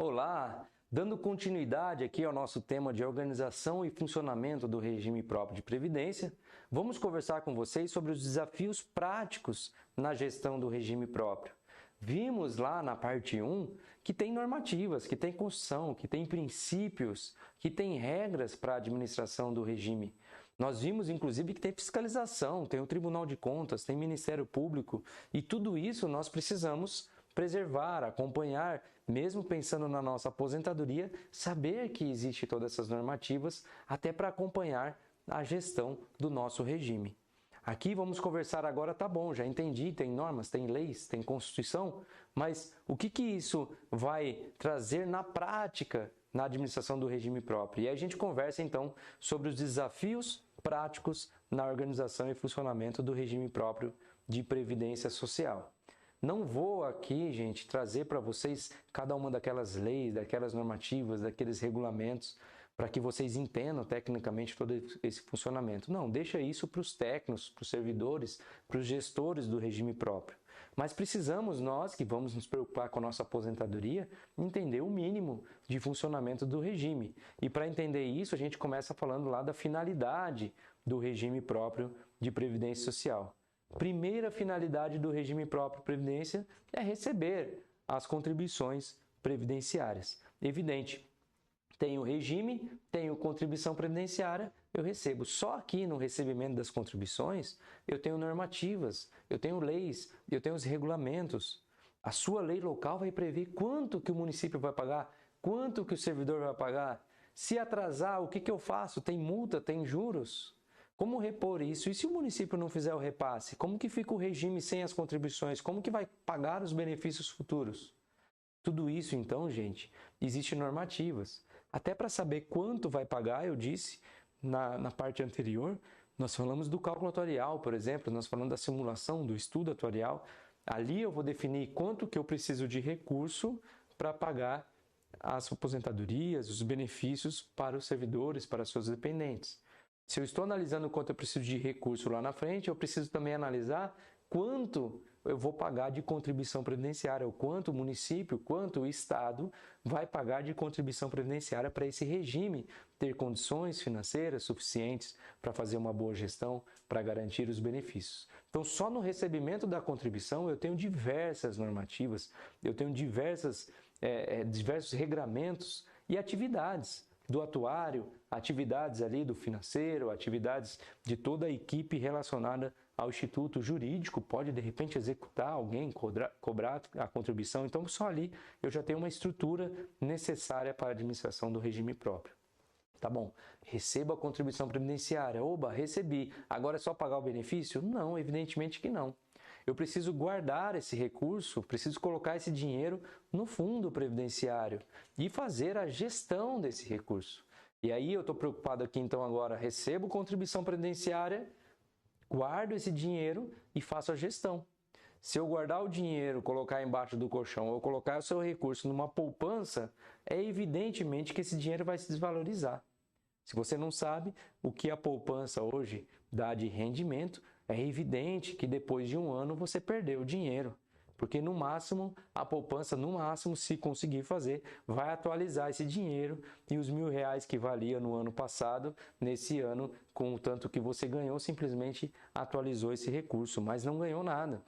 Olá! Dando continuidade aqui ao nosso tema de organização e funcionamento do regime próprio de previdência, vamos conversar com vocês sobre os desafios práticos na gestão do regime próprio. Vimos lá na parte 1 que tem normativas, que tem Constituição, que tem princípios, que tem regras para a administração do regime. Nós vimos, inclusive, que tem fiscalização, tem o Tribunal de Contas, tem Ministério Público e tudo isso nós precisamos preservar, acompanhar, mesmo pensando na nossa aposentadoria, saber que existe todas essas normativas até para acompanhar a gestão do nosso regime. Aqui vamos conversar agora, tá bom, já entendi, tem normas, tem leis, tem Constituição, mas o que isso vai trazer na prática na administração do regime próprio? E aí a gente conversa então sobre os desafios práticos na organização e funcionamento do regime próprio de previdência social. Não vou aqui, gente, trazer para vocês cada uma daquelas leis, daquelas normativas, daqueles regulamentos, para que vocês entendam tecnicamente todo esse funcionamento. Não, deixa isso para os técnicos, para os servidores, para os gestores do regime próprio. Mas precisamos nós, que vamos nos preocupar com a nossa aposentadoria, entender o mínimo de funcionamento do regime. E para entender isso, a gente começa falando lá da finalidade do regime próprio de previdência social. Primeira finalidade do regime próprio de previdência é receber as contribuições previdenciárias. Evidente, tenho regime, tenho contribuição previdenciária, eu recebo. Só aqui no recebimento das contribuições, eu tenho normativas, eu tenho leis, eu tenho os regulamentos. A sua lei local vai prever quanto que o município vai pagar, quanto que o servidor vai pagar. Se atrasar, o que eu faço? Tem multa, tem juros. Como repor isso? E se o município não fizer o repasse? Como que fica o regime sem as contribuições? Como que vai pagar os benefícios futuros? Tudo isso, então, gente, existem normativas. Até para saber quanto vai pagar, eu disse na parte anterior, nós falamos do cálculo atuarial, por exemplo, nós falamos da simulação, do estudo atuarial. Ali eu vou definir quanto que eu preciso de recurso para pagar as aposentadorias, os benefícios para os servidores, para os seus dependentes. Se eu estou analisando quanto eu preciso de recurso lá na frente, eu preciso também analisar quanto eu vou pagar de contribuição previdenciária, ou quanto o município, quanto o Estado vai pagar de contribuição previdenciária para esse regime ter condições financeiras suficientes para fazer uma boa gestão, para garantir os benefícios. Então, só no recebimento da contribuição eu tenho diversas normativas, eu tenho diversos regramentos e atividades do atuário, atividades ali do financeiro, atividades de toda a equipe relacionada ao instituto jurídico, pode de repente executar alguém, cobrar a contribuição. Então só ali eu já tenho uma estrutura necessária para a administração do regime próprio. Tá bom, recebo a contribuição previdenciária, oba, recebi, agora é só pagar o benefício? Não, evidentemente que não. Eu preciso guardar esse recurso, preciso colocar esse dinheiro no fundo previdenciário e fazer a gestão desse recurso. E aí eu estou preocupado aqui então agora, recebo contribuição previdenciária, guardo esse dinheiro e faço a gestão. Se eu guardar o dinheiro, colocar embaixo do colchão ou colocar o seu recurso numa poupança, é evidentemente que esse dinheiro vai se desvalorizar. Se você não sabe o que a poupança hoje dá de rendimento, é evidente que depois de um ano você perdeu o dinheiro. Porque no máximo, a poupança, se conseguir fazer, vai atualizar esse dinheiro e os R$1.000 que valia no ano passado, nesse ano, com o tanto que você ganhou, simplesmente atualizou esse recurso, mas não ganhou nada.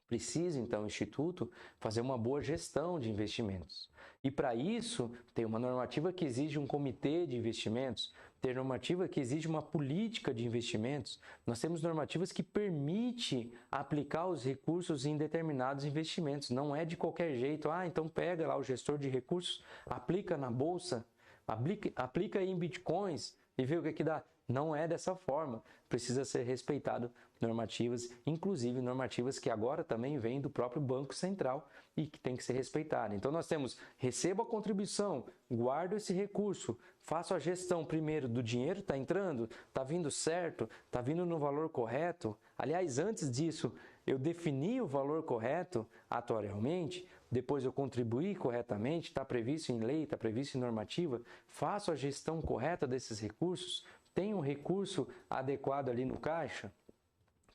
Precisa, então, o Instituto fazer uma boa gestão de investimentos. E para isso, tem uma normativa que exige um comitê de investimentos, tem normativa que exige uma política de investimentos. Nós temos normativas que permitem aplicar os recursos em determinados investimentos. Não é de qualquer jeito. Então pega lá o gestor de recursos, aplica na bolsa, aplica em bitcoins e vê o que dá. Não é dessa forma. Precisa ser respeitado normativas, inclusive normativas que agora também vêm do próprio Banco Central e que tem que ser respeitada. Então nós temos, recebo a contribuição, guardo esse recurso, faço a gestão primeiro do dinheiro, está entrando, está vindo certo, está vindo no valor correto. Aliás, antes disso, eu defini o valor correto atuarialmente, depois eu contribuí corretamente, está previsto em lei, está previsto em normativa, faço a gestão correta desses recursos, tenho um recurso adequado ali no caixa,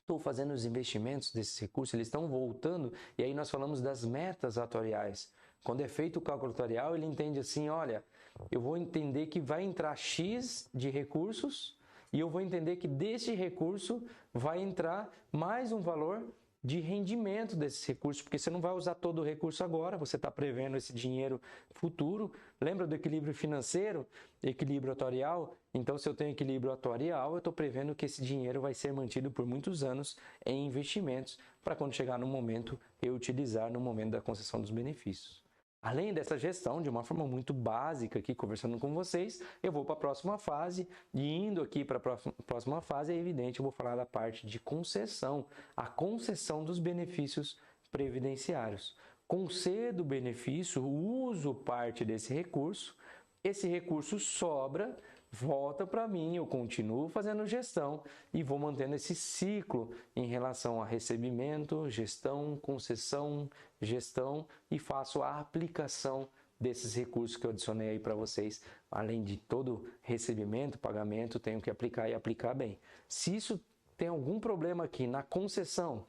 estou fazendo os investimentos desses recursos, eles estão voltando, e aí nós falamos das metas atuariais. Quando é feito o cálculo atuarial, ele entende assim, olha, eu vou entender que vai entrar X de recursos e eu vou entender que desse recurso vai entrar mais um valor de rendimento desses recursos, porque você não vai usar todo o recurso agora, você está prevendo esse dinheiro futuro. Lembra do equilíbrio financeiro, equilíbrio atuarial? Então, se eu tenho equilíbrio atuarial, eu estou prevendo que esse dinheiro vai ser mantido por muitos anos em investimentos, para quando chegar no momento, eu utilizar no momento da concessão dos benefícios. Além dessa gestão, de uma forma muito básica aqui, conversando com vocês, eu vou para a próxima fase, e indo aqui para a próxima fase, é evidente, eu vou falar da parte de concessão, a concessão dos benefícios previdenciários. Concedo o benefício, uso parte desse recurso, esse recurso sobra, volta para mim, eu continuo fazendo gestão e vou mantendo esse ciclo em relação a recebimento, gestão, concessão, gestão e faço a aplicação desses recursos que eu adicionei aí para vocês. Além de todo recebimento, pagamento, tenho que aplicar e aplicar bem. Se isso tem algum problema aqui na concessão,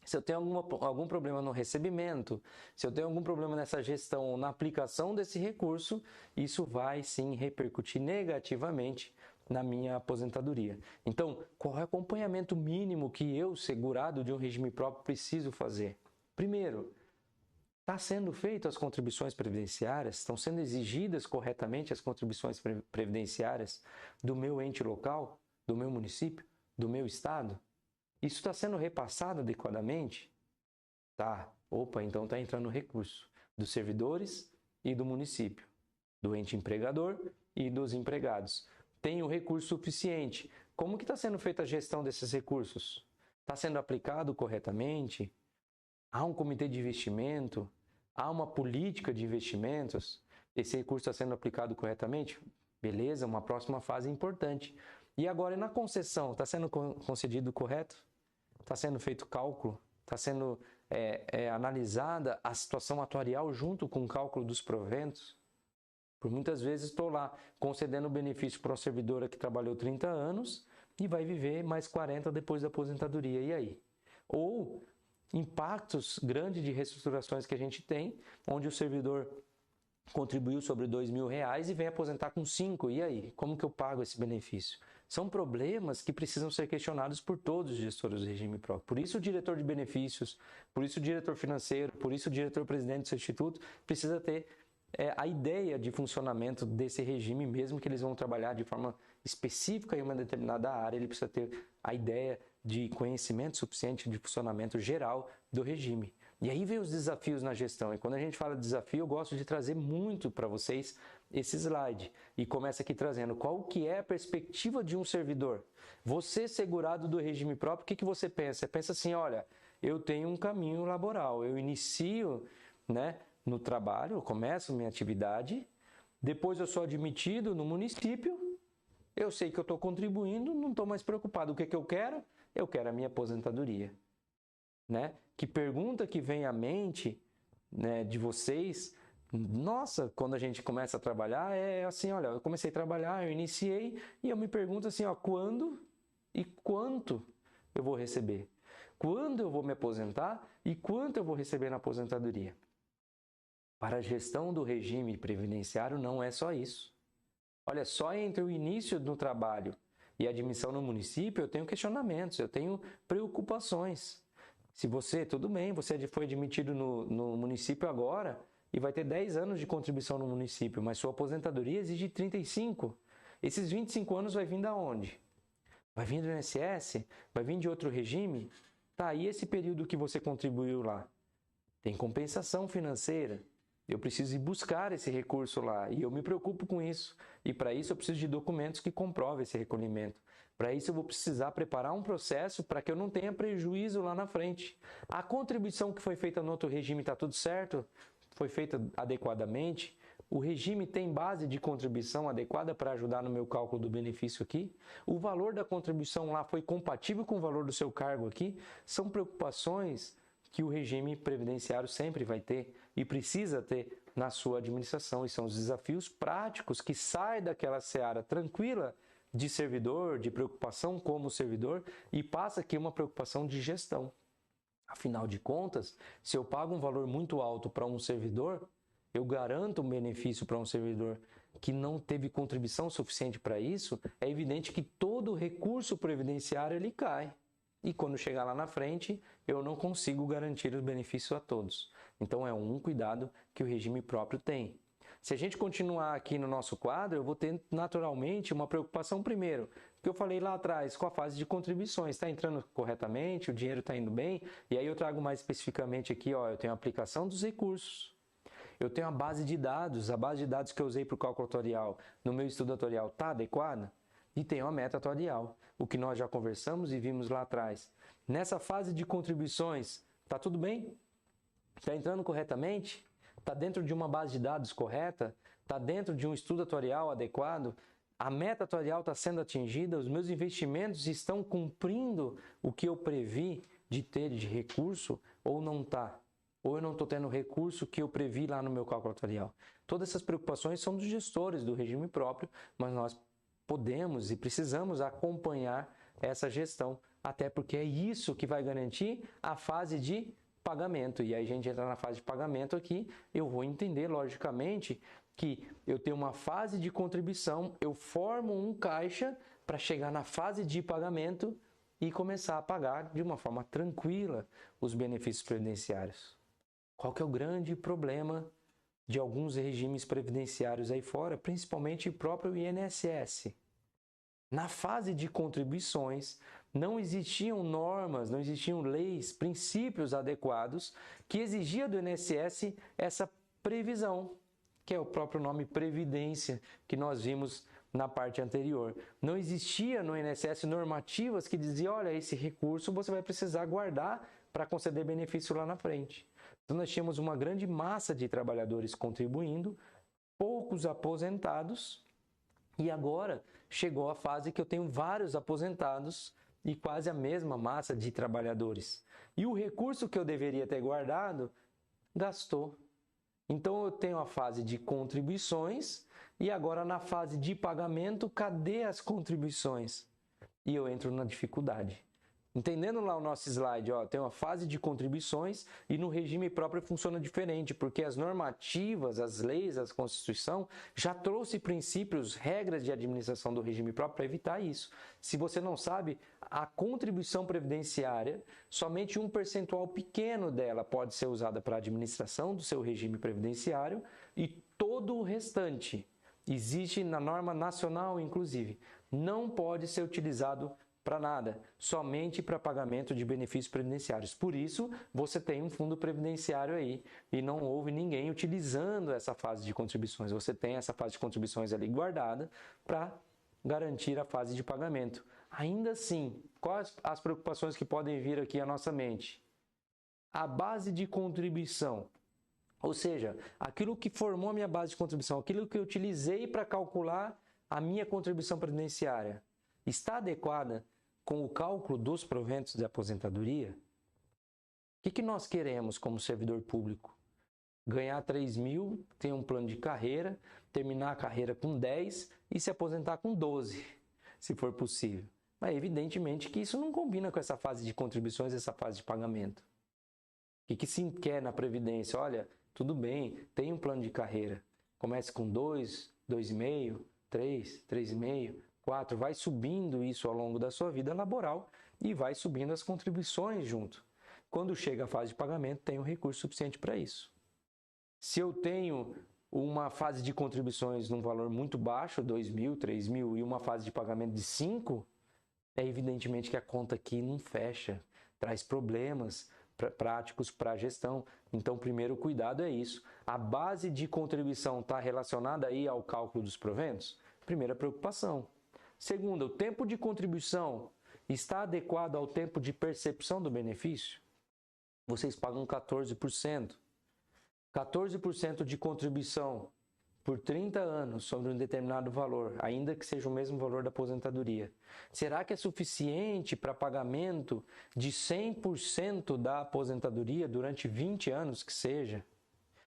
se eu tenho algum problema no recebimento, se eu tenho algum problema nessa gestão ou na aplicação desse recurso, isso vai sim repercutir negativamente na minha aposentadoria. Então, qual é o acompanhamento mínimo que eu, segurado de um regime próprio, preciso fazer? Primeiro, está sendo feito as contribuições previdenciárias? Estão sendo exigidas corretamente as contribuições previdenciárias do meu ente local, do meu município, do meu estado? Isso está sendo repassado adequadamente? Tá. Opa, então está entrando recurso dos servidores e do município, do ente empregador e dos empregados. Tem o recurso suficiente. Como que está sendo feita a gestão desses recursos? Está sendo aplicado corretamente? Há um comitê de investimento? Há uma política de investimentos? Esse recurso está sendo aplicado corretamente? Beleza, uma próxima fase importante. E agora, na concessão, está sendo concedido correto? Está sendo feito cálculo? Está sendo analisada a situação atuarial junto com o cálculo dos proventos? Por muitas vezes estou lá concedendo benefício para uma servidora que trabalhou 30 anos e vai viver mais 40 depois da aposentadoria. E aí? Ou impactos grandes de reestruturações que a gente tem, onde o servidor contribuiu sobre R$2.000 e vem aposentar com 5. E aí? Como que eu pago esse benefício? São problemas que precisam ser questionados por todos os gestores do regime próprio. Por isso o diretor de benefícios, por isso o diretor financeiro, por isso o diretor-presidente do seu instituto precisa ter a ideia de funcionamento desse regime, mesmo que eles vão trabalhar de forma específica em uma determinada área, ele precisa ter a ideia de conhecimento suficiente de funcionamento geral do regime. E aí vem os desafios na gestão. E quando a gente fala de desafio, eu gosto de trazer muito para vocês esse slide. E começa aqui trazendo qual que é a perspectiva de um servidor. Você, segurado do regime próprio, o que você pensa? Você pensa assim, olha, eu tenho um caminho laboral, eu inicio no trabalho, eu começo minha atividade, depois eu sou admitido no município, eu sei que eu estou contribuindo, não estou mais preocupado. O que eu quero? Eu quero a minha aposentadoria. Que pergunta que vem à mente de vocês? Nossa, quando a gente começa a trabalhar, é assim, olha, eu comecei a trabalhar, eu iniciei e eu me pergunto assim, quando e quanto eu vou receber? Quando eu vou me aposentar e quanto eu vou receber na aposentadoria? Para a gestão do regime previdenciário não é só isso. Olha, só entre o início do trabalho e a admissão no município eu tenho questionamentos, eu tenho preocupações. Se você, tudo bem, você foi admitido no município agora e vai ter 10 anos de contribuição no município, mas sua aposentadoria exige 35. Esses 25 anos vai vir da onde? Vai vir do INSS? Vai vir de outro regime? Tá, e esse período que você contribuiu lá? Tem compensação financeira? Eu preciso ir buscar esse recurso lá e eu me preocupo com isso. E para isso eu preciso de documentos que comprovem esse recolhimento. Para isso eu vou precisar preparar um processo para que eu não tenha prejuízo lá na frente. A contribuição que foi feita no outro regime está tudo certo? Foi feita adequadamente? O regime tem base de contribuição adequada para ajudar no meu cálculo do benefício aqui? O valor da contribuição lá foi compatível com o valor do seu cargo aqui? São preocupações que o regime previdenciário sempre vai ter e precisa ter na sua administração. E são os desafios práticos que saem daquela seara tranquila de servidor, de preocupação como servidor e passa aqui uma preocupação de gestão. Afinal de contas, se eu pago um valor muito alto para um servidor, eu garanto um benefício para um servidor que não teve contribuição suficiente para isso, é evidente que todo recurso previdenciário ele cai. E quando chegar lá na frente, eu não consigo garantir os benefícios a todos. Então é um cuidado que o regime próprio tem. Se a gente continuar aqui no nosso quadro, eu vou ter naturalmente uma preocupação primeiro, que eu falei lá atrás, com a fase de contribuições, está entrando corretamente, o dinheiro está indo bem, e aí eu trago mais especificamente aqui, ó, eu tenho a aplicação dos recursos, eu tenho a base de dados que eu usei para o cálculo atuarial no meu estudo atuarial está adequada? E tenho a meta atuarial, o que nós já conversamos e vimos lá atrás. Nessa fase de contribuições, está tudo bem? Está entrando corretamente? Está dentro de uma base de dados correta? Está dentro de um estudo atuarial adequado? A meta atuarial está sendo atingida? Os meus investimentos estão cumprindo o que eu previ de ter de recurso ou não está? Ou eu não estou tendo o recurso que eu previ lá no meu cálculo atuarial? Todas essas preocupações são dos gestores do regime próprio, mas nós podemos e precisamos acompanhar essa gestão, até porque é isso que vai garantir a fase de pagamento. E aí a gente entra na fase de pagamento aqui, eu vou entender logicamente que eu tenho uma fase de contribuição, eu formo um caixa para chegar na fase de pagamento e começar a pagar de uma forma tranquila os benefícios previdenciários. Qual que é o grande problema de alguns regimes previdenciários aí fora, principalmente o próprio INSS? Na fase de contribuições, não existiam normas, não existiam leis, princípios adequados que exigia do INSS essa previsão, que é o próprio nome previdência, que nós vimos na parte anterior. Não existia no INSS normativas que diziam, olha, esse recurso você vai precisar guardar para conceder benefício lá na frente. Então nós tínhamos uma grande massa de trabalhadores contribuindo, poucos aposentados, e agora chegou a fase que eu tenho vários aposentados e quase a mesma massa de trabalhadores. E o recurso que eu deveria ter guardado, gastou. Então eu tenho a fase de contribuições e agora na fase de pagamento, cadê as contribuições? E eu entro na dificuldade. Entendendo lá o nosso slide, ó, tem uma fase de contribuições e no regime próprio funciona diferente, porque as normativas, as leis, a Constituição já trouxe princípios, regras de administração do regime próprio para evitar isso. Se você não sabe, a contribuição previdenciária, somente um percentual pequeno dela pode ser usada para a administração do seu regime previdenciário e todo o restante, existe na norma nacional inclusive, não pode ser utilizado para nada, somente para pagamento de benefícios previdenciários. Por isso, você tem um fundo previdenciário aí e não houve ninguém utilizando essa fase de contribuições. Você tem essa fase de contribuições ali guardada para garantir a fase de pagamento. Ainda assim, quais as preocupações que podem vir aqui à nossa mente? A base de contribuição, ou seja, aquilo que formou a minha base de contribuição, aquilo que eu utilizei para calcular a minha contribuição previdenciária, está adequada com o cálculo dos proventos de aposentadoria? O que nós queremos como servidor público? Ganhar 3 mil, ter um plano de carreira, terminar a carreira com 10 e se aposentar com 12, se for possível. Mas evidentemente que isso não combina com essa fase de contribuições, essa fase de pagamento. O que se quer na Previdência? Olha, tudo bem, tem um plano de carreira. Comece com 2, 2,5, 3, 3,5, 4, vai subindo isso ao longo da sua vida laboral e vai subindo as contribuições junto. Quando chega a fase de pagamento, tem um recurso suficiente para isso. Se eu tenho uma fase de contribuições num valor muito baixo, 2 mil, 3 mil, e uma fase de pagamento de 5, é evidentemente que a conta aqui não fecha, traz problemas práticos para a gestão. Então, primeiro cuidado é isso. A base de contribuição está relacionada aí ao cálculo dos proventos? Primeira preocupação. Segunda, o tempo de contribuição está adequado ao tempo de percepção do benefício? Vocês pagam 14%. 14% de contribuição por 30 anos sobre um determinado valor, ainda que seja o mesmo valor da aposentadoria. Será que é suficiente para pagamento de 100% da aposentadoria durante 20 anos que seja?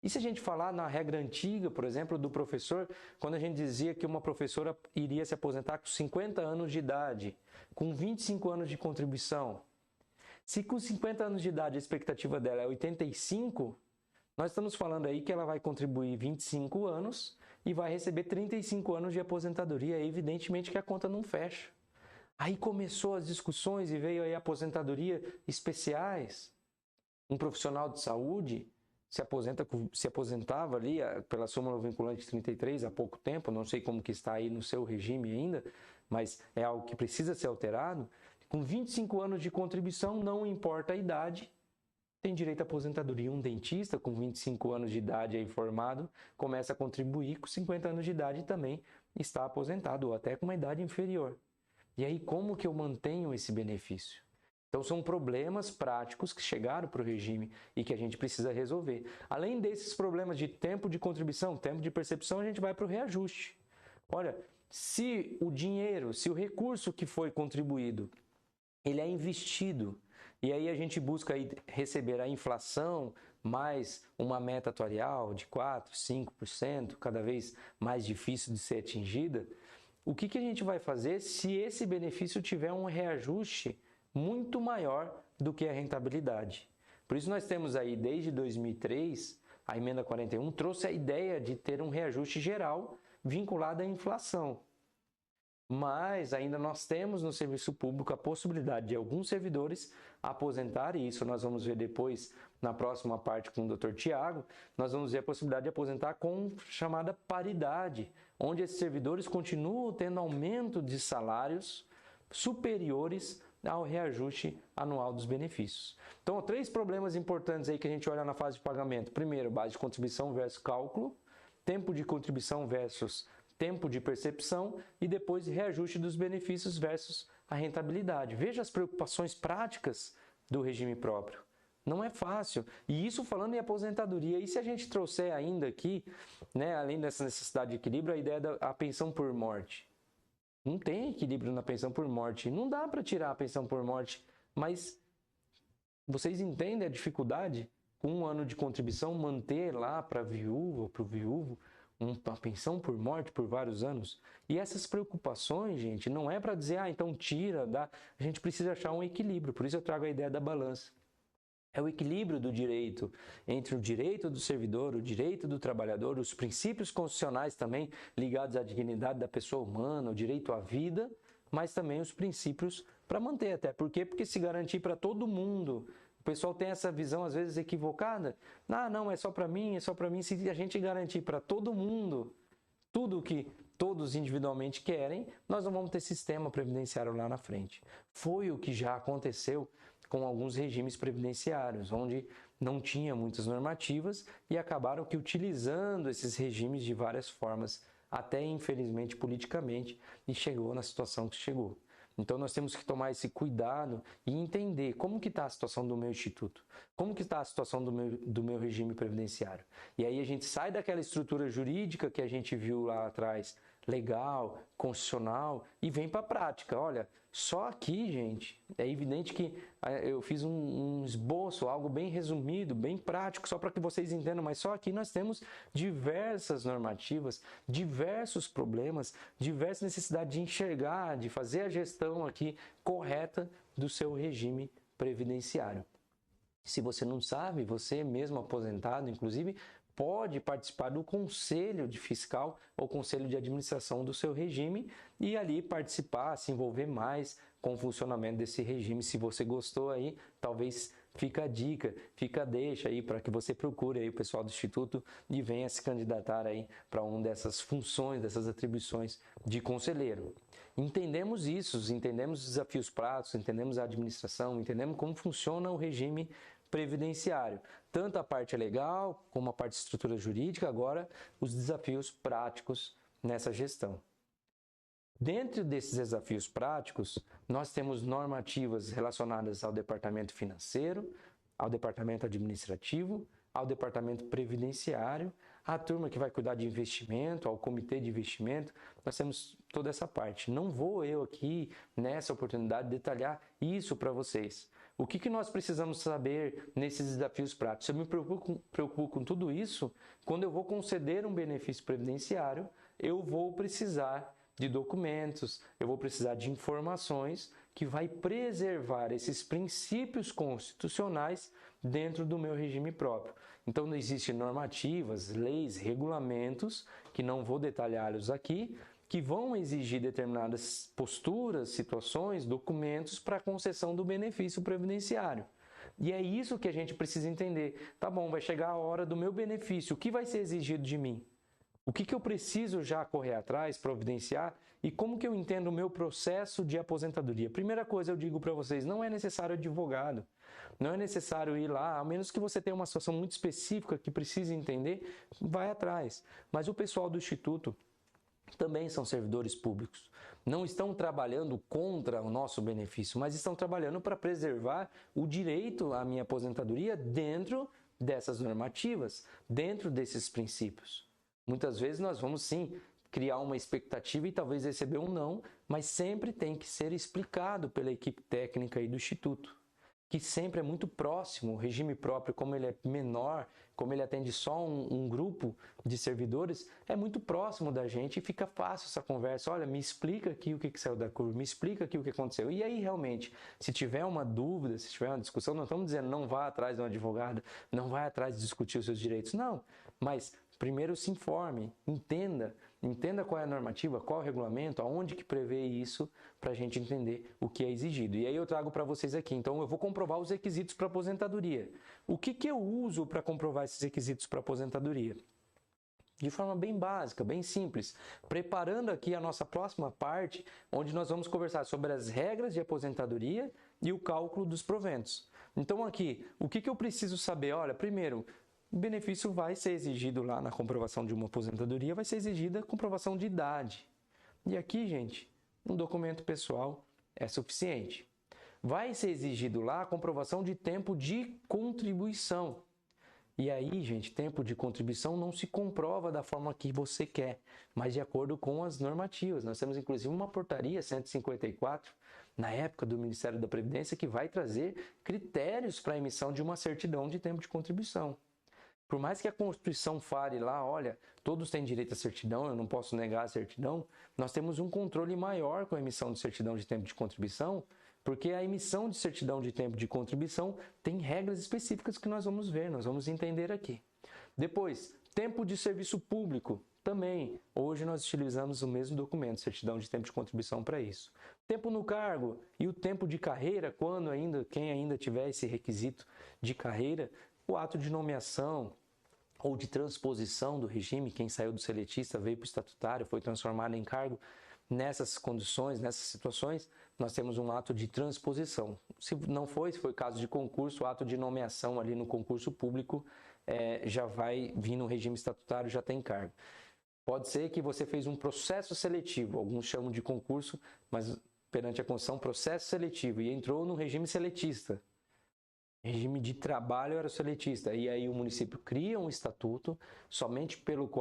E se a gente falar na regra antiga, por exemplo, do professor, quando a gente dizia que uma professora iria se aposentar com 50 anos de idade, com 25 anos de contribuição. Se com 50 anos de idade a expectativa dela é 85, Nós estamos falando aí que ela vai contribuir 25 anos e vai receber 35 anos de aposentadoria. Evidentemente que a conta não fecha. Aí começou as discussões e veio aí a aposentadoria especiais. Um profissional de saúde se aposentava ali pela súmula vinculante 33 há pouco tempo, não sei como que está aí no seu regime ainda, mas é algo que precisa ser alterado. Com 25 anos de contribuição, não importa a idade, tem direito à aposentadoria. Um dentista com 25 anos de idade aí formado, começa a contribuir com 50 anos de idade e também está aposentado, ou até com uma idade inferior. E aí, como que eu mantenho esse benefício? Então, são problemas práticos que chegaram para o regime e que a gente precisa resolver. Além desses problemas de tempo de contribuição, tempo de percepção, a gente vai para o reajuste. Olha, se o dinheiro, se o recurso que foi contribuído, ele é investido, e aí a gente busca aí receber a inflação mais uma meta atuarial de 4%, 5%, cada vez mais difícil de ser atingida, o que a gente vai fazer se esse benefício tiver um reajuste muito maior do que a rentabilidade? Por isso nós temos aí, desde 2003, a emenda 41 trouxe a ideia de ter um reajuste geral vinculado à inflação. Mas ainda nós temos no serviço público a possibilidade de alguns servidores aposentar, e isso nós vamos ver depois na próxima parte com o Dr. Tiago, nós vamos ver a possibilidade de aposentar com chamada paridade, onde esses servidores continuam tendo aumento de salários superiores ao reajuste anual dos benefícios. Então, 3 problemas importantes aí que a gente olha na fase de pagamento. Primeiro, base de contribuição versus cálculo, tempo de contribuição versus tempo de percepção e depois reajuste dos benefícios versus a rentabilidade. Veja as preocupações práticas do regime próprio. Não é fácil. E isso falando em aposentadoria. E se a gente trouxer ainda aqui, né, além dessa necessidade de equilíbrio, a ideia da pensão por morte. Não tem equilíbrio na pensão por morte. Não dá para tirar a pensão por morte. Mas vocês entendem a dificuldade? Com 1 ano de contribuição, manter lá para a viúva ou para o viúvo uma pensão por morte por vários anos. E essas preocupações, gente, não é para dizer, então tira, dá. A gente precisa achar um equilíbrio. Por isso eu trago a ideia da balança. É o equilíbrio do direito entre o direito do servidor, o direito do trabalhador, os princípios constitucionais também ligados à dignidade da pessoa humana, o direito à vida, mas também os princípios para manter. Até porque se garantir para todo mundo. O pessoal tem essa visão às vezes equivocada. Não, é só para mim, é só para mim. Se a gente garantir para todo mundo tudo o que todos individualmente querem, nós não vamos ter sistema previdenciário lá na frente. Foi o que já aconteceu com alguns regimes previdenciários, onde não tinha muitas normativas e acabaram que utilizando esses regimes de várias formas, até infelizmente politicamente, e chegou na situação que chegou. Então nós temos que tomar esse cuidado e entender como que está a situação do meu instituto, como que está a situação do meu regime previdenciário. E aí a gente sai daquela estrutura jurídica que a gente viu lá atrás, legal, constitucional, e vem para a prática. Olha, só aqui, gente, é evidente que eu fiz um esboço, algo bem resumido, bem prático, só para que vocês entendam, mas só aqui nós temos diversas normativas, diversos problemas, diversas necessidades de enxergar, de fazer a gestão aqui correta do seu regime previdenciário. Se você não sabe, você mesmo aposentado, inclusive, pode participar do conselho de fiscal ou conselho de administração do seu regime e ali participar, se envolver mais com o funcionamento desse regime. Se você gostou aí, talvez fica a dica, fica a deixa aí para que você procure aí o pessoal do Instituto e venha se candidatar aí para uma dessas funções, dessas atribuições de conselheiro. Entendemos isso, entendemos os desafios práticos, entendemos a administração, entendemos como funciona o regime previdenciário. Tanto a parte legal como a parte de estrutura jurídica, agora os desafios práticos nessa gestão. Dentro desses desafios práticos, nós temos normativas relacionadas ao departamento financeiro, ao departamento administrativo, ao departamento previdenciário, à turma que vai cuidar de investimento, ao comitê de investimento, nós temos toda essa parte. Não vou eu aqui, nessa oportunidade, detalhar isso para vocês. O que nós precisamos saber nesses desafios práticos? Eu me preocupo com tudo isso. Quando eu vou conceder um benefício previdenciário, eu vou precisar de documentos, eu vou precisar de informações que vai preservar esses princípios constitucionais dentro do meu regime próprio. Então, não existem normativas, leis, regulamentos, que não vou detalhá-los aqui, que vão exigir determinadas posturas, situações, documentos para a concessão do benefício previdenciário. E é isso que a gente precisa entender. Tá bom, vai chegar a hora do meu benefício, o que vai ser exigido de mim? O que eu preciso já correr atrás, providenciar e como que eu entendo o meu processo de aposentadoria? Primeira coisa eu digo para vocês, não é necessário advogado, não é necessário ir lá, a menos que você tenha uma situação muito específica que precise entender, vai atrás. Mas o pessoal do Instituto também são servidores públicos. Não estão trabalhando contra o nosso benefício, mas estão trabalhando para preservar o direito à minha aposentadoria dentro dessas normativas, dentro desses princípios. Muitas vezes nós vamos sim criar uma expectativa e talvez receber um não, mas sempre tem que ser explicado pela equipe técnica aí do Instituto, que sempre é muito próximo. O regime próprio, como ele é menor, como ele atende só um grupo de servidores, é muito próximo da gente e fica fácil essa conversa. Olha, me explica aqui o que saiu da curva, me explica aqui o que aconteceu. E aí, realmente, se tiver uma dúvida, se tiver uma discussão, não estamos dizendo não vá atrás de um advogado, não vá atrás de discutir os seus direitos, não. Mas primeiro se informe, entenda qual é a normativa, qual é o regulamento, aonde que prevê isso, para a gente entender o que é exigido. E aí eu trago para vocês aqui. Então eu vou comprovar os requisitos para aposentadoria. O que eu uso para comprovar esses requisitos para aposentadoria? De forma bem básica, bem simples, preparando aqui a nossa próxima parte, onde nós vamos conversar sobre as regras de aposentadoria e o cálculo dos proventos. Então aqui, o que eu preciso saber? Olha, primeiro, o benefício vai ser exigido lá na comprovação de uma aposentadoria, vai ser exigida a comprovação de idade. E aqui, gente, um documento pessoal é suficiente. Vai ser exigido lá a comprovação de tempo de contribuição. E aí, gente, tempo de contribuição não se comprova da forma que você quer, mas de acordo com as normativas. Nós temos, inclusive, uma portaria 154, na época do Ministério da Previdência, que vai trazer critérios para a emissão de uma certidão de tempo de contribuição. Por mais que a Constituição fale lá, olha, todos têm direito à certidão, eu não posso negar a certidão, nós temos um controle maior com a emissão de certidão de tempo de contribuição, porque a emissão de certidão de tempo de contribuição tem regras específicas que nós vamos ver, nós vamos entender aqui. Depois, tempo de serviço público, também. Hoje nós utilizamos o mesmo documento, certidão de tempo de contribuição para isso. Tempo no cargo e o tempo de carreira, quem ainda tiver esse requisito de carreira, o ato de nomeação ou de transposição do regime, quem saiu do seletista veio para o estatutário, foi transformado em cargo, nessas condições, nessas situações, nós temos um ato de transposição. Se foi caso de concurso, o ato de nomeação ali no concurso público já vai vir no regime estatutário, já tem cargo. Pode ser que você fez um processo seletivo, alguns chamam de concurso, mas perante a Constituição, processo seletivo, e entrou no regime seletista. Regime de trabalho era o seletista, e aí o município cria um estatuto, somente pelo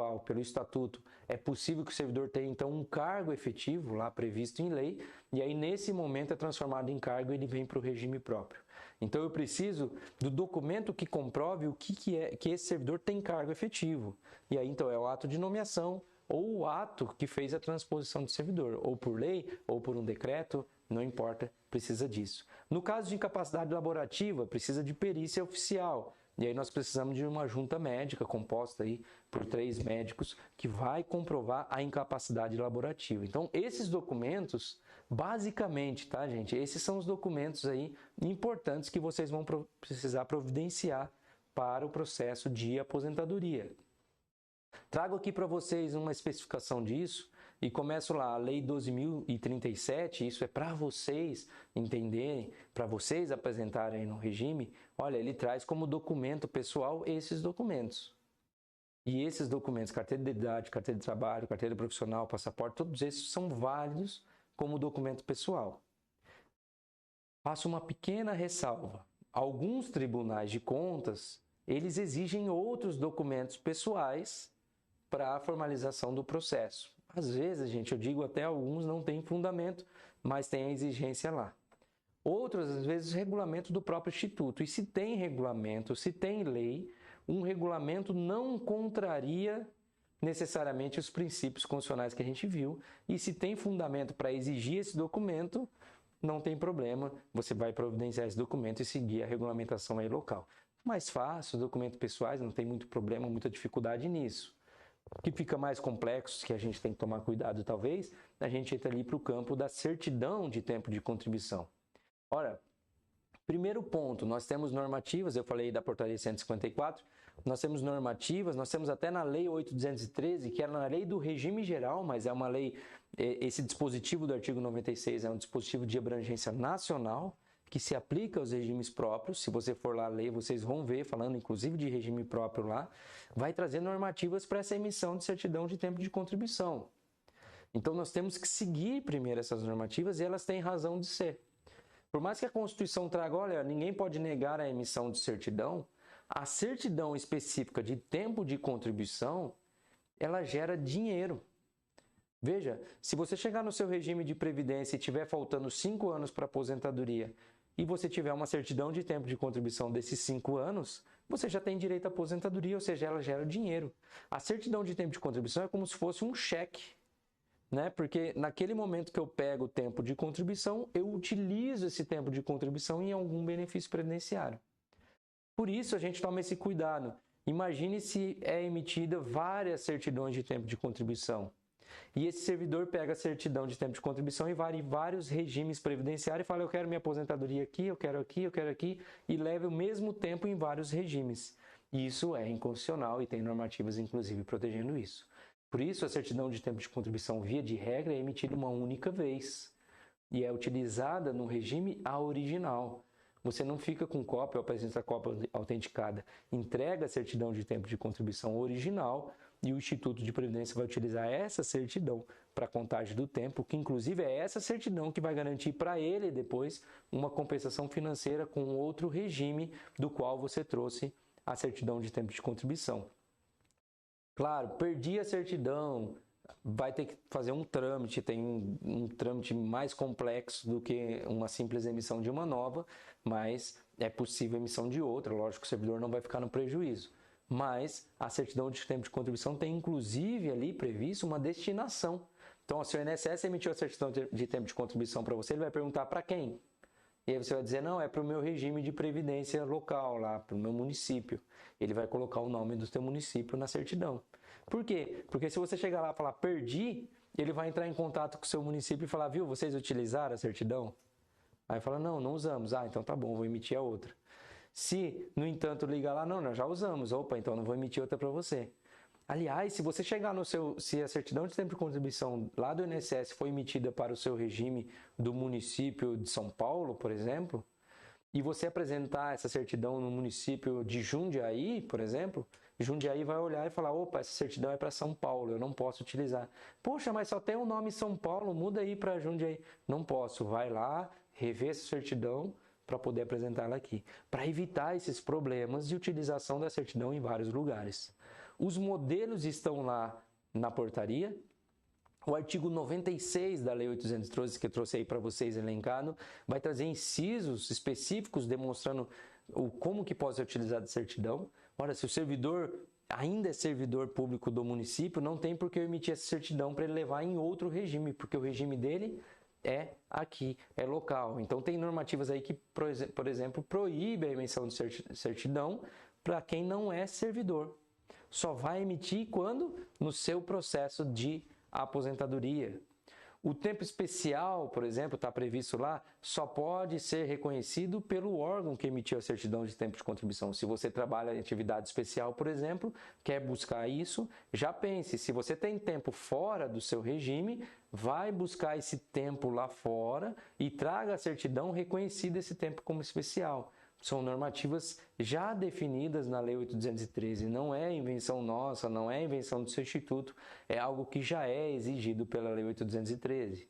estatuto, é possível que o servidor tenha então um cargo efetivo lá previsto em lei, e aí nesse momento é transformado em cargo e ele vem para o regime próprio. Então eu preciso do documento que comprove o que é que esse servidor tem cargo efetivo. E aí então é o ato de nomeação ou o ato que fez a transposição do servidor, ou por lei, ou por um decreto, não importa, precisa disso. No caso de incapacidade laborativa, precisa de perícia oficial. E aí nós precisamos de uma junta médica composta aí por 3 médicos que vai comprovar a incapacidade laborativa. Então, esses documentos, basicamente, tá, gente? Esses são os documentos aí importantes que vocês vão precisar providenciar para o processo de aposentadoria. Trago aqui para vocês uma especificação disso e começo lá, a Lei 12.037, isso é para vocês entenderem, para vocês apresentarem no regime. Olha, ele traz como documento pessoal esses documentos. E esses documentos, carteira de identidade, carteira de trabalho, carteira profissional, passaporte, todos esses são válidos como documento pessoal. Faço uma pequena ressalva. Alguns tribunais de contas, eles exigem outros documentos pessoais para a formalização do processo. Às vezes, gente, eu digo até alguns não têm fundamento, mas tem a exigência lá. Outros, às vezes, regulamento do próprio Instituto. E se tem regulamento, se tem lei, um regulamento não contraria necessariamente os princípios constitucionais que a gente viu. E se tem fundamento para exigir esse documento, não tem problema, você vai providenciar esse documento e seguir a regulamentação aí local. mais fácil, documentos pessoais, não tem muito problema, muita dificuldade nisso. O que fica mais complexo, que a gente tem que tomar cuidado talvez, a gente entra ali para o campo da certidão de tempo de contribuição. Ora, primeiro ponto, nós temos normativas, eu falei da portaria 154, nós temos normativas, nós temos até na lei 8.213, que é na lei do regime geral, mas é uma lei, esse dispositivo do artigo 96 é um dispositivo de abrangência nacional, que se aplica aos regimes próprios. Se você for lá ler, vocês vão ver, falando inclusive de regime próprio lá, vai trazer normativas para essa emissão de certidão de tempo de contribuição. Então nós temos que seguir primeiro essas normativas e elas têm razão de ser. Por mais que a Constituição traga, olha, ninguém pode negar a emissão de certidão, a certidão específica de tempo de contribuição, ela gera dinheiro. Veja, se você chegar no seu regime de previdência e tiver faltando 5 anos para aposentadoria e você tiver uma certidão de tempo de contribuição desses 5 anos, você já tem direito à aposentadoria, ou seja, ela gera dinheiro. A certidão de tempo de contribuição é como se fosse um cheque, né? Porque naquele momento que eu pego o tempo de contribuição, eu utilizo esse tempo de contribuição em algum benefício previdenciário. Por isso a gente toma esse cuidado. Imagine se é emitida várias certidões de tempo de contribuição. E esse servidor pega a certidão de tempo de contribuição e vai em vários regimes previdenciários e fala, eu quero minha aposentadoria aqui, eu quero aqui, eu quero aqui, e leva o mesmo tempo em vários regimes. Isso é inconstitucional e tem normativas, inclusive, protegendo isso. Por isso, a certidão de tempo de contribuição, via de regra, é emitida uma única vez e é utilizada no regime original. Você não fica com cópia ou apresenta a cópia autenticada. Entrega a certidão de tempo de contribuição original e o Instituto de Previdência vai utilizar essa certidão para a contagem do tempo, que inclusive é essa certidão que vai garantir para ele depois uma compensação financeira com outro regime do qual você trouxe a certidão de tempo de contribuição. Claro, perdi a certidão, vai ter que fazer um trâmite, tem um trâmite mais complexo do que uma simples emissão de uma nova, mas é possível a emissão de outra, lógico que o servidor não vai ficar no prejuízo. Mas a certidão de tempo de contribuição tem inclusive ali previsto uma destinação. Então, se o INSS emitiu a certidão de tempo de contribuição para você, ele vai perguntar para quem? E aí você vai dizer, não, é para o meu regime de previdência local, lá para o meu município. Ele vai colocar o nome do seu município na certidão. Por quê? Porque se você chegar lá e falar, perdi, ele vai entrar em contato com o seu município e falar, viu, vocês utilizaram a certidão? Aí fala, não, não usamos. Ah, então tá bom, vou emitir a outra. Se, no entanto, ligar lá, não, nós já usamos. Opa, então não vou emitir outra para você. Aliás, se você chegar no seu, se a certidão de tempo de contribuição lá do INSS foi emitida para o seu regime do município de São Paulo, por exemplo, e você apresentar essa certidão no município de Jundiaí, por exemplo, Jundiaí vai olhar e falar, opa, essa certidão é para São Paulo, eu não posso utilizar. Poxa, mas só tem o nome São Paulo, muda aí para Jundiaí. Não posso, vai lá, rever essa certidão para poder apresentá-la aqui, para evitar esses problemas de utilização da certidão em vários lugares. Os modelos estão lá na portaria. O artigo 96 da Lei 812, que eu trouxe aí para vocês elencado, vai trazer incisos específicos demonstrando como que pode ser utilizada a certidão. Ora, se o servidor ainda é servidor público do município, não tem por que eu emitir essa certidão para ele levar em outro regime, porque o regime dele é aqui, é local. Então tem normativas aí que, por exemplo, proíbe a emissão de certidão para quem não é servidor. Só vai emitir quando? No seu processo de aposentadoria. O tempo especial, por exemplo, está previsto lá, só pode ser reconhecido pelo órgão que emitiu a certidão de tempo de contribuição. Se você trabalha em atividade especial, por exemplo, quer buscar isso, já pense, se você tem tempo fora do seu regime, vai buscar esse tempo lá fora e traga a certidão reconhecida esse tempo como especial. São normativas já definidas na Lei 8.213, não é invenção nossa, não é invenção do seu instituto, é algo que já é exigido pela Lei 8.213.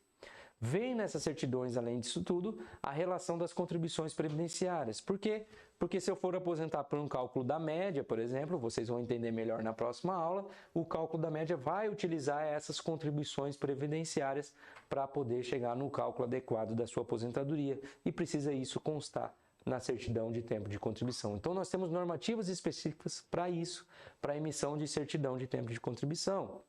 Vem nessas certidões, além disso tudo, a relação das contribuições previdenciárias. Por quê? Porque se eu for aposentar por um cálculo da média, por exemplo, vocês vão entender melhor na próxima aula, o cálculo da média vai utilizar essas contribuições previdenciárias para poder chegar no cálculo adequado da sua aposentadoria e precisa isso constar na certidão de tempo de contribuição. Então, nós temos normativas específicas para isso, para a emissão de certidão de tempo de contribuição.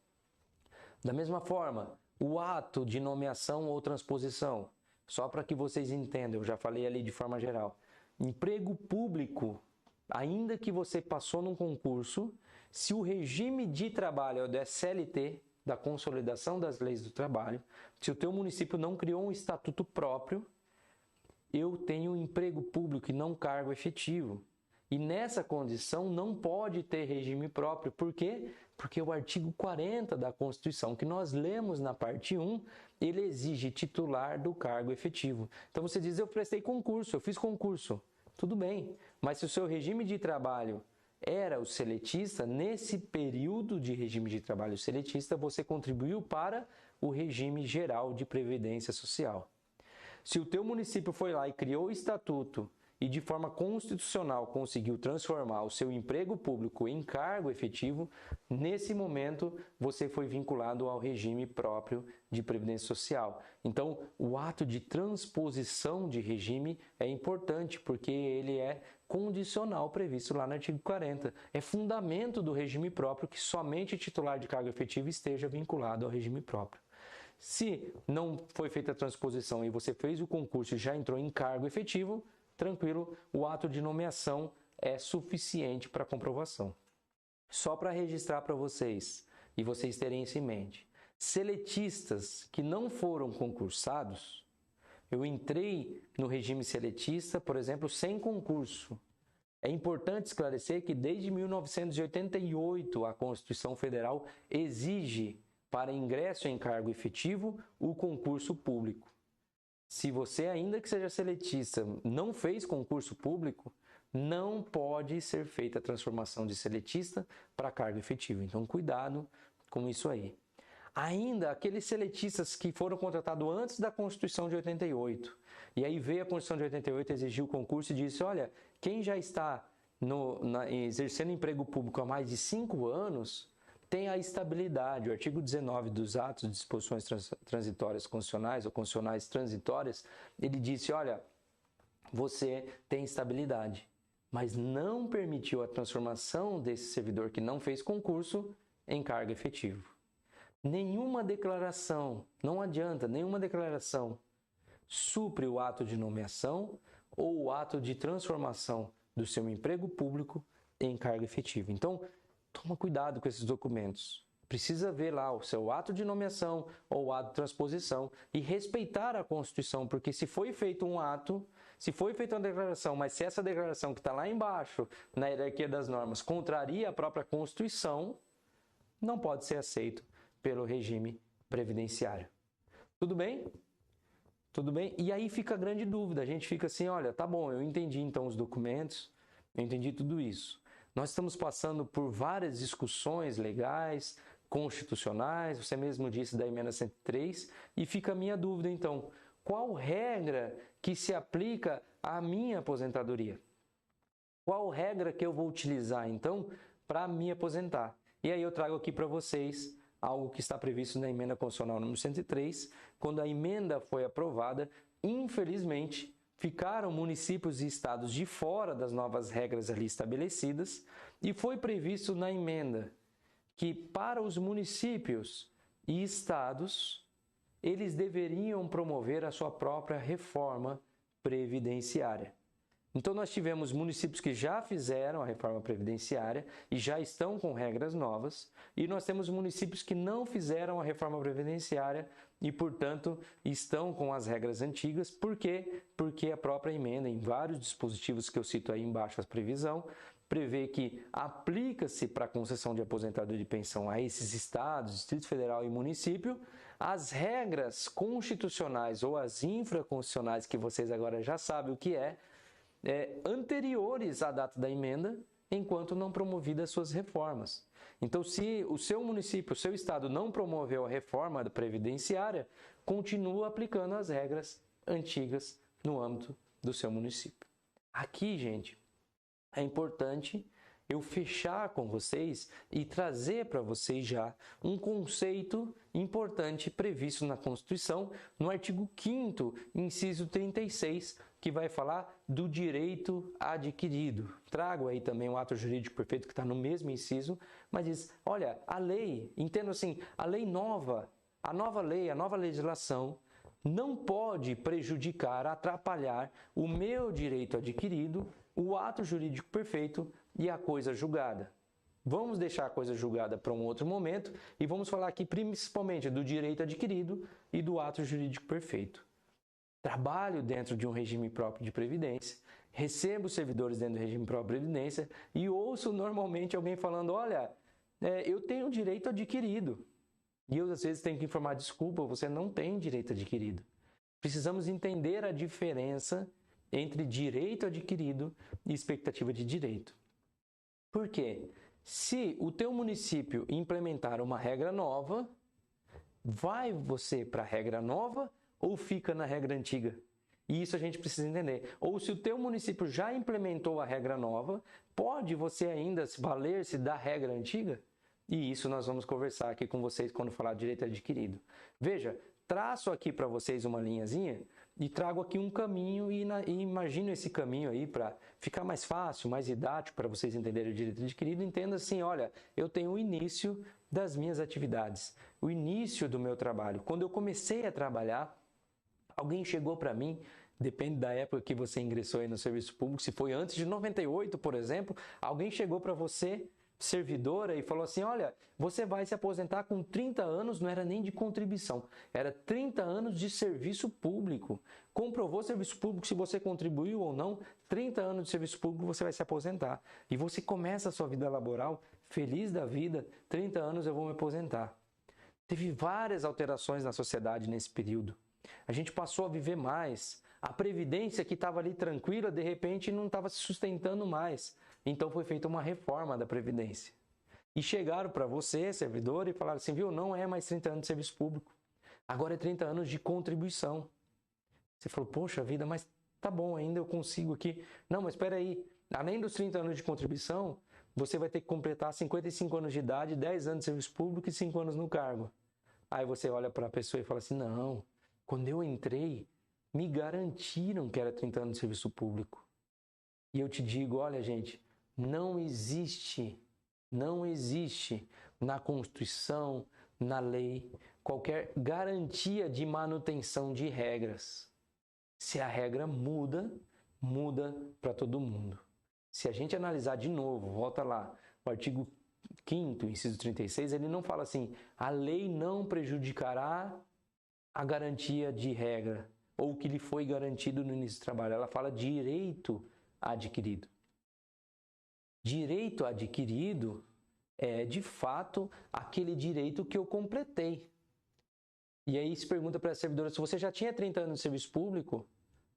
Da mesma forma, o ato de nomeação ou transposição, só para que vocês entendam, eu já falei ali de forma geral. Emprego público, ainda que você passou num concurso, se o regime de trabalho é o da CLT, da Consolidação das Leis do Trabalho, se o teu município não criou um estatuto próprio, eu tenho emprego público e não cargo efetivo. E nessa condição não pode ter regime próprio. Por quê? Porque o artigo 40 da Constituição, que nós lemos na parte 1, ele exige titular do cargo efetivo. Então você diz, eu prestei concurso, eu fiz concurso. Tudo bem, mas se o seu regime de trabalho era o seletista, nesse período de regime de trabalho seletista, você contribuiu para o regime geral de previdência social. Se o teu município foi lá e criou o estatuto e de forma constitucional conseguiu transformar o seu emprego público em cargo efetivo, nesse momento você foi vinculado ao regime próprio de previdência social. Então, o ato de transposição de regime é importante porque ele é condicional previsto lá no artigo 40. É fundamento do regime próprio que somente titular de cargo efetivo esteja vinculado ao regime próprio. Se não foi feita a transposição e você fez o concurso e já entrou em cargo efetivo, tranquilo, o ato de nomeação é suficiente para comprovação. Só para registrar para vocês e vocês terem isso em mente, seletistas que não foram concursados, eu entrei no regime seletista, por exemplo, sem concurso. É importante esclarecer que desde 1988 a Constituição Federal exige para ingresso em cargo efetivo o concurso público. Se você, ainda que seja seletista, não fez concurso público, não pode ser feita a transformação de seletista para cargo efetivo. Então, cuidado com isso aí. Ainda aqueles seletistas que foram contratados antes da Constituição de 88, e aí veio a Constituição de 88, exigiu o concurso e disse, olha, quem já está exercendo emprego público há mais de 5 anos, tem a estabilidade. O artigo 19 dos atos de disposições transitórias constitucionais ou constitucionais transitórias, ele disse, olha, você tem estabilidade, mas não permitiu a transformação desse servidor que não fez concurso em cargo efetivo. Nenhuma declaração, não adianta, nenhuma declaração supre o ato de nomeação ou o ato de transformação do seu emprego público em cargo efetivo. Então, toma cuidado com esses documentos. Precisa ver lá o seu ato de nomeação ou o ato de transposição e respeitar a Constituição, porque se foi feito um ato, se foi feita uma declaração, mas se essa declaração que está lá embaixo, na hierarquia das normas, contraria a própria Constituição, não pode ser aceito pelo regime previdenciário. Tudo bem? Tudo bem? E aí fica a grande dúvida. A gente fica assim, olha, tá bom, eu entendi então os documentos, eu entendi tudo isso. Nós estamos passando por várias discussões legais, constitucionais, você mesmo disse da emenda 103, e fica a minha dúvida então, qual regra que se aplica à minha aposentadoria? Qual regra que eu vou utilizar então para me aposentar? E aí eu trago aqui para vocês algo que está previsto na emenda constitucional número 103, quando a emenda foi aprovada, infelizmente, ficaram municípios e estados de fora das novas regras ali estabelecidas e foi previsto na emenda que para os municípios e estados, eles deveriam promover a sua própria reforma previdenciária. Então, nós tivemos municípios que já fizeram a reforma previdenciária e já estão com regras novas, e nós temos municípios que não fizeram a reforma previdenciária e, portanto, estão com as regras antigas. Por quê? Porque a própria emenda, em vários dispositivos que eu cito aí embaixo, a previsão, prevê que aplica-se para a concessão de aposentadoria e pensão a esses estados, Distrito Federal e município, as regras constitucionais ou as infraconstitucionais, que vocês agora já sabem o que anteriores à data da emenda, enquanto não promovidas suas reformas. Então, se o seu município, o seu estado não promoveu a reforma previdenciária, continua aplicando as regras antigas no âmbito do seu município. Aqui, gente, é importante eu fechar com vocês e trazer para vocês já um conceito importante previsto na Constituição, no artigo 5º, inciso 36, que vai falar do direito adquirido. Trago aí também um ato jurídico perfeito que está no mesmo inciso, mas diz, olha, a lei, entendo assim, a lei nova, a nova lei, a nova legislação, não pode prejudicar, atrapalhar o meu direito adquirido, o ato jurídico perfeito e a coisa julgada. Vamos deixar a coisa julgada para um outro momento e vamos falar aqui principalmente do direito adquirido e do ato jurídico perfeito. Trabalho dentro de um regime próprio de previdência, recebo servidores dentro do regime próprio de previdência e ouço normalmente alguém falando, olha, eu tenho direito adquirido. E eu às vezes tenho que informar, desculpa, você não tem direito adquirido. Precisamos entender a diferença entre direito adquirido e expectativa de direito. Por quê? Se o teu município implementar uma regra nova, vai você para a regra nova ou fica na regra antiga? E isso a gente precisa entender. Ou se o teu município já implementou a regra nova, pode você ainda valer-se da regra antiga? E isso nós vamos conversar aqui com vocês quando falar de direito adquirido. Veja, traço aqui para vocês uma linhazinha e trago aqui um caminho e imagino esse caminho aí para ficar mais fácil, mais didático para vocês entenderem o direito adquirido. Entenda assim, olha, eu tenho o início das minhas atividades, o início do meu trabalho. Quando eu comecei a trabalhar, alguém chegou para mim, depende da época que você ingressou aí no serviço público, se foi antes de 98, por exemplo, alguém chegou para você, servidora, e falou assim, olha, você vai se aposentar com 30 anos, não era nem de contribuição, era 30 anos de serviço público. Comprovou serviço público, se você contribuiu ou não, 30 anos de serviço público você vai se aposentar. E você começa a sua vida laboral, feliz da vida, 30 anos eu vou me aposentar. Teve várias alterações na sociedade nesse período. A gente passou a viver mais. A previdência que estava ali tranquila, de repente não estava se sustentando mais. Então foi feita uma reforma da previdência. E chegaram para você, servidor, e falaram assim, viu, não é mais 30 anos de serviço público. Agora é 30 anos de contribuição. Você falou, poxa vida, mas tá bom, ainda eu consigo aqui. Não, mas espera aí, além dos 30 anos de contribuição, você vai ter que completar 55 anos de idade, 10 anos de serviço público e 5 anos no cargo. Aí você olha para a pessoa e fala assim, não, quando eu entrei, me garantiram que era 30 anos de serviço público. E eu te digo, olha gente, não existe na Constituição, na lei, qualquer garantia de manutenção de regras. Se a regra muda, muda para todo mundo. Se a gente analisar de novo, volta lá, o artigo 5º, inciso 36, ele não fala assim, a lei não prejudicará a garantia de regra, ou o que lhe foi garantido no início do trabalho. Ela fala direito adquirido. Direito adquirido é, de fato, aquele direito que eu completei. E aí se pergunta para a servidora, se você já tinha 30 anos de serviço público?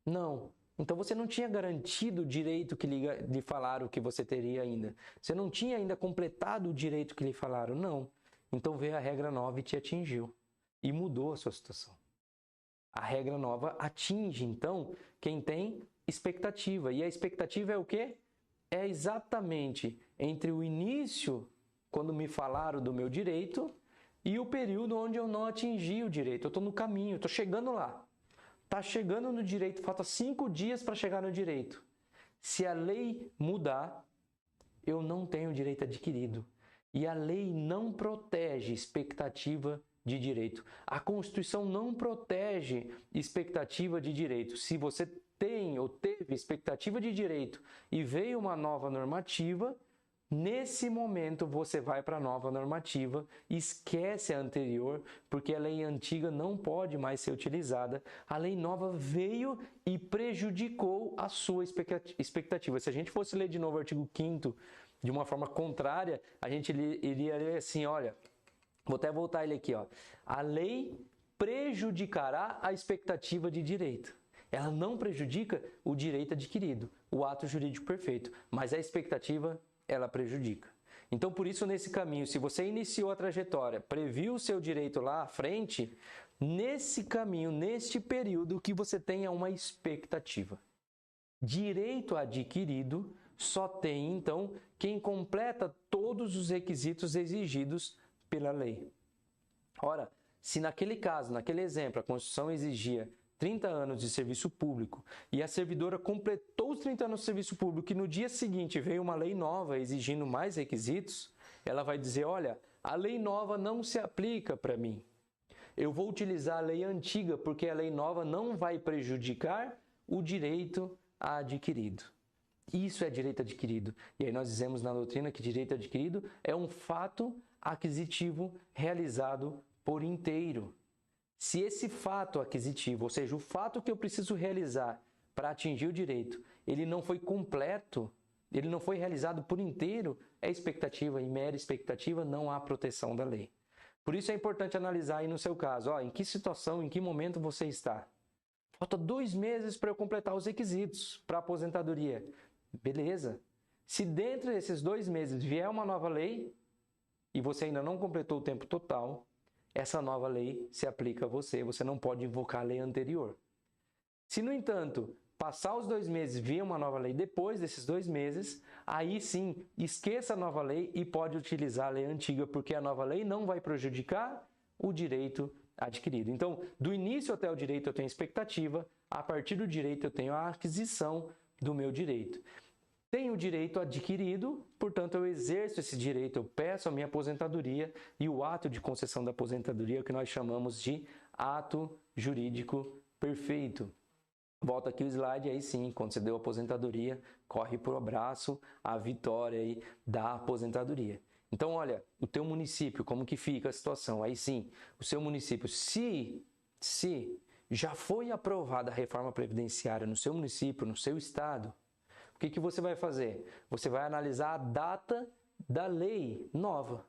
Não. Então você não tinha garantido o direito que lhe falaram que você teria ainda. Você não tinha ainda completado o direito que lhe falaram? Não. Então veio a regra nova e te atingiu. E mudou a sua situação. A regra nova atinge, então, quem tem expectativa. E a expectativa é o quê? É exatamente entre o início, quando me falaram do meu direito, e o período onde eu não atingi o direito. Eu estou no caminho, estou chegando lá. Está chegando no direito, falta 5 dias para chegar no direito. Se a lei mudar, eu não tenho direito adquirido. E a lei não protege expectativa de direito. A Constituição não protege expectativa de direito. Se você tem ou teve expectativa de direito e veio uma nova normativa, nesse momento você vai para a nova normativa, esquece a anterior, porque a lei antiga não pode mais ser utilizada. A lei nova veio e prejudicou a sua expectativa. Se a gente fosse ler de novo o artigo 5º de uma forma contrária, a gente iria ler assim, olha, vou até voltar ele aqui, ó. A lei prejudicará a expectativa de direito. Ela não prejudica o direito adquirido, o ato jurídico perfeito, mas a expectativa ela prejudica. Então, por isso, nesse caminho, se você iniciou a trajetória, previu o seu direito lá à frente, nesse caminho, neste período, que você tenha uma expectativa. Direito adquirido só tem, então, quem completa todos os requisitos exigidos pela lei. Ora, se naquele caso, naquele exemplo, a Constituição exigia 30 anos de serviço público e a servidora completou os 30 anos de serviço público e no dia seguinte veio uma lei nova exigindo mais requisitos, ela vai dizer, olha, a lei nova não se aplica para mim. Eu vou utilizar a lei antiga porque a lei nova não vai prejudicar o direito adquirido. Isso é direito adquirido. E aí nós dizemos na doutrina que direito adquirido é um fato aquisitivo realizado por inteiro. Se esse fato aquisitivo, ou seja, o fato que eu preciso realizar para atingir o direito, ele não foi completo, ele não foi realizado por inteiro, é expectativa, e mera expectativa não há proteção da lei. Por isso é importante analisar aí no seu caso, em que situação, em que momento você está. Falta 2 meses para eu completar os requisitos para a aposentadoria. Beleza. Se dentro desses 2 meses vier uma nova lei e você ainda não completou o tempo total, essa nova lei se aplica a você, você não pode invocar a lei anterior. Se, no entanto, passar os 2 meses e vier uma nova lei depois desses 2 meses, aí sim, esqueça a nova lei e pode utilizar a lei antiga, porque a nova lei não vai prejudicar o direito adquirido. Então, do início até o direito eu tenho expectativa, a partir do direito eu tenho a aquisição do meu direito. Tenho o direito adquirido, portanto eu exerço esse direito, eu peço a minha aposentadoria e o ato de concessão da aposentadoria é o que nós chamamos de ato jurídico perfeito. Volta aqui o slide, aí sim, quando você deu a aposentadoria, corre para o abraço, a vitória aí da aposentadoria. Então, olha, o teu município, como que fica a situação? Aí sim, o seu município, se já foi aprovada a reforma previdenciária no seu município, no seu estado, o que você vai fazer? Você vai analisar a data da lei nova.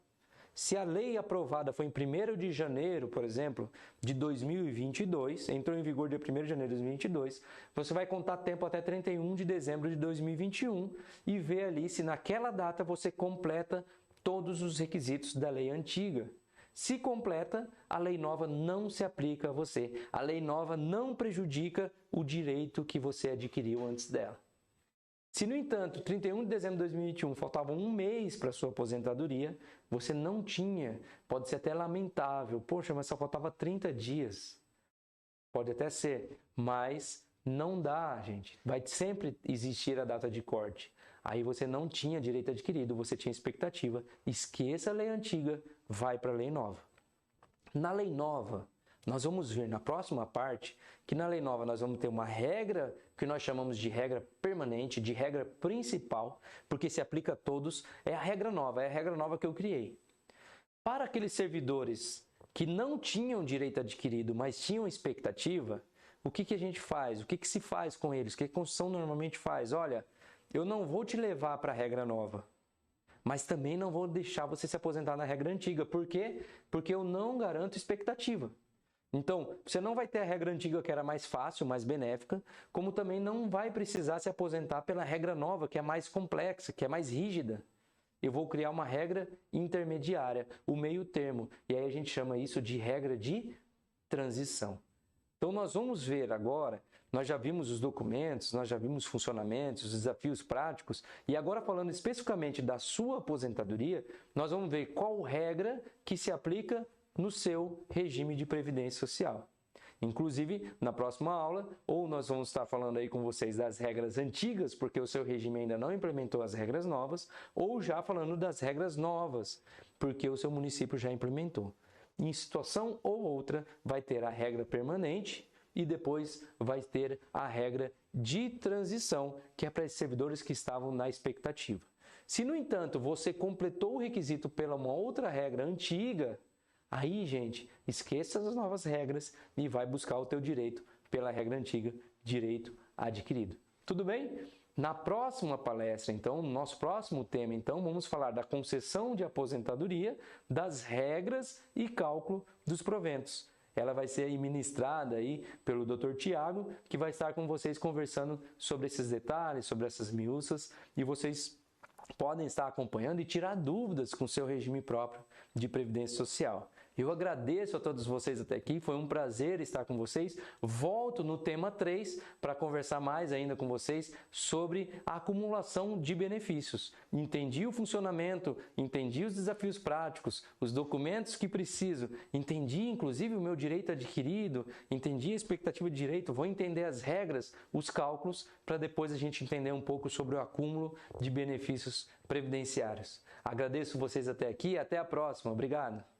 Se a lei aprovada foi em 1º de janeiro, por exemplo, de 2022, entrou em vigor dia 1º de janeiro de 2022, você vai contar tempo até 31 de dezembro de 2021 e ver ali se naquela data você completa todos os requisitos da lei antiga. Se completa, a lei nova não se aplica a você. A lei nova não prejudica o direito que você adquiriu antes dela. Se, no entanto, 31 de dezembro de 2021 faltava 1 mês para a sua aposentadoria, você não tinha, pode ser até lamentável, poxa, mas só faltava 30 dias. Pode até ser, mas não dá, gente. Vai sempre existir a data de corte. Aí você não tinha direito adquirido, você tinha expectativa. Esqueça a lei antiga, vai para a lei nova. Na lei nova, nós vamos ver na próxima parte que na lei nova nós vamos ter uma regra que nós chamamos de regra permanente, de regra principal, porque se aplica a todos, é a regra nova que eu criei. Para aqueles servidores que não tinham direito adquirido, mas tinham expectativa, o que a gente faz? O que se faz com eles? O que a Constituição normalmente faz? Olha, eu não vou te levar para a regra nova, mas também não vou deixar você se aposentar na regra antiga. Por quê? Porque eu não garanto expectativa. Então, você não vai ter a regra antiga que era mais fácil, mais benéfica, como também não vai precisar se aposentar pela regra nova, que é mais complexa, que é mais rígida. Eu vou criar uma regra intermediária, o meio termo, e aí a gente chama isso de regra de transição. Então, nós vamos ver agora, nós já vimos os documentos, nós já vimos funcionamentos, os desafios práticos, e agora falando especificamente da sua aposentadoria, nós vamos ver qual regra que se aplica no seu regime de previdência social. Inclusive, na próxima aula, ou nós vamos estar falando aí com vocês das regras antigas, porque o seu regime ainda não implementou as regras novas, ou já falando das regras novas, porque o seu município já implementou. Em situação ou outra, vai ter a regra permanente e depois vai ter a regra de transição, que é para esses servidores que estavam na expectativa. Se, no entanto, você completou o requisito pela uma outra regra antiga, aí, gente, esqueça as novas regras e vai buscar o teu direito pela regra antiga, direito adquirido. Tudo bem? Na próxima palestra, então, no nosso próximo tema, então, vamos falar da concessão de aposentadoria, das regras e cálculo dos proventos. Ela vai ser aí ministrada aí pelo Dr. Tiago, que vai estar com vocês conversando sobre esses detalhes, sobre essas miúças, e vocês podem estar acompanhando e tirar dúvidas com o seu regime próprio de previdência social. Eu agradeço a todos vocês até aqui, foi um prazer estar com vocês. Volto no tema 3 para conversar mais ainda com vocês sobre a acumulação de benefícios. Entendi o funcionamento, entendi os desafios práticos, os documentos que preciso, entendi inclusive o meu direito adquirido, entendi a expectativa de direito, vou entender as regras, os cálculos, para depois a gente entender um pouco sobre o acúmulo de benefícios previdenciários. Agradeço vocês até aqui e até a próxima. Obrigado.